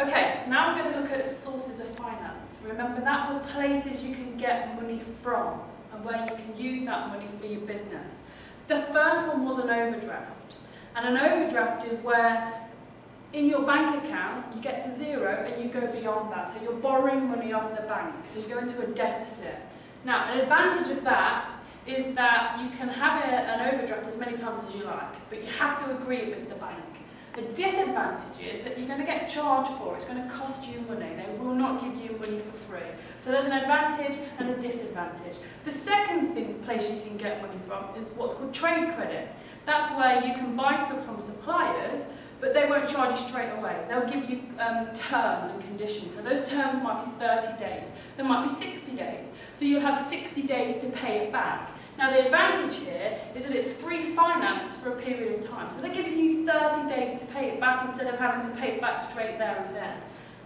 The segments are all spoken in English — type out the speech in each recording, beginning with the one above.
Okay, now we're going to look at sources of finance. Remember, that was places you can get money from and where you can use that money for your business. The first one was an overdraft. And an overdraft is where in your bank account you get to zero and you go beyond that. So you're borrowing money off the bank, so you go into a deficit. Now, an advantage of that is that you can have an overdraft as many times as you like, but you have to agree it with the bank. The disadvantage is that you're going to get charged for it. It's going to cost you money. They will not give you money for free. So there's an advantage and a disadvantage. The second place you can get money from is what's called trade credit. That's where you can buy stuff from suppliers, but they won't charge you straight away. They'll give you terms and conditions. So those terms might be 30 days. There might be 60 days. So you'll have 60 days to pay it back. Now the advantage here is that it's free finance for a period of time. So they're giving you 30 days to pay it back instead of having to pay it back straight there and then.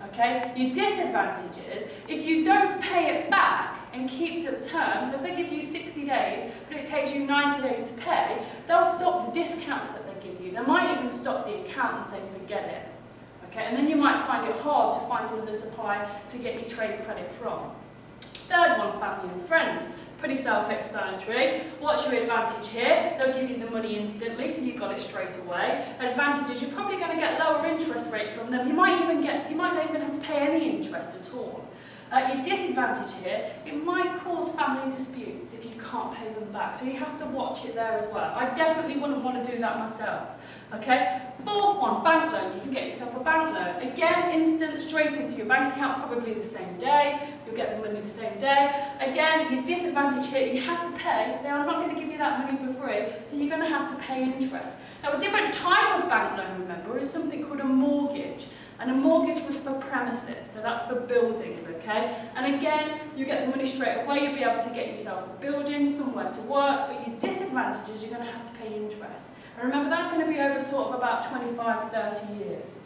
Okay? Your disadvantage is if you don't pay it back and keep to the terms, so if they give you 60 days but it takes you 90 days to pay, they'll stop the discounts that they give you. They might even stop the account and say forget it. Okay? And then you might find it hard to find another supplier to get your trade credit from. Third one, family and friends. Pretty self-explanatory. What's your advantage here? They'll give you the money instantly, so you got it straight away. Advantage is you're probably going to get lower interest rates from them. You might not even have to pay any interest at all. Your disadvantage here, it might cause family disputes if you can't pay them back, so you have to watch it there as well. I definitely wouldn't want to do that myself. Okay? Fourth one, bank loan. You can get yourself a bank loan. Again, instant, straight into your bank account, probably the same day. You'll get the money the same day. Again, your disadvantage here, you have to pay. They are not going to give you that money for free, so you're going to have to pay interest. Now, a different type of bank loan, remember, is something called a mortgage. And a mortgage was for premises, so that's for buildings, okay? And again, you get the money straight away, you'll be able to get yourself a building, somewhere to work, but your disadvantage is you're going to have to pay interest. And remember, that's going to be over sort of about 25, 30 years,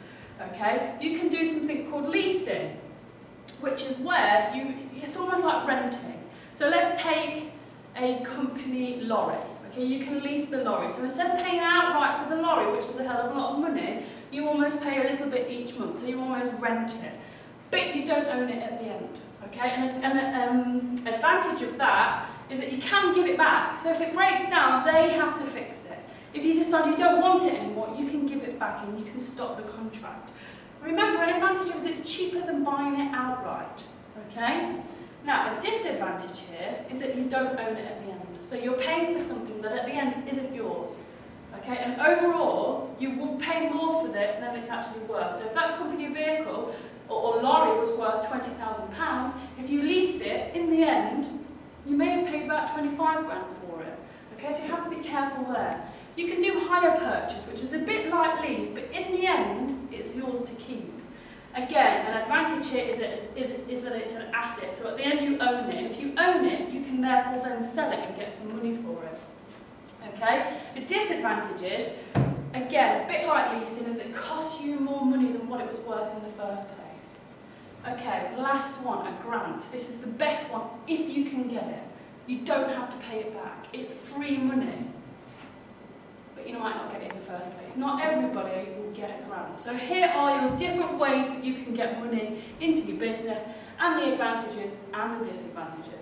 okay? You can do something called leasing, which is where it's almost like renting. So let's take a company lorry. Okay, you can lease the lorry. So instead of paying outright for the lorry, which is a hell of a lot of money, you almost pay a little bit each month. So you almost rent it. But you don't own it at the end. Okay, and an advantage of that is that you can give it back. So if it breaks down, they have to fix it. If you decide you don't want it anymore, you can give it back and you can stop the contract. Remember, an advantage is it's cheaper than buying it outright. Okay? Now, a disadvantage here is that you don't own it at the end. So you're paying for something that at the end isn't yours. Okay? And overall, you will pay more for it than it's actually worth. So if that company vehicle or lorry was worth £20,000, if you lease it, in the end, you may have paid about 25 grand for it. Okay? So you have to be careful there. You can do hire purchase, which is a bit like lease, but in the end, it's yours to keep. Again, an advantage here is that it's an asset, so at the end you own it. And if you own it, you can therefore then sell it and get some money for it. Okay? The disadvantage is, again, a bit like leasing, is it costs you more money than what it was worth in the first place. Okay, last one, a grant. This is the best one if you can get it. You don't have to pay it back. It's free money. But you might not get it in the first place. Not everybody will get a grant. So here are your different ways that you can get money into your business and the advantages and the disadvantages.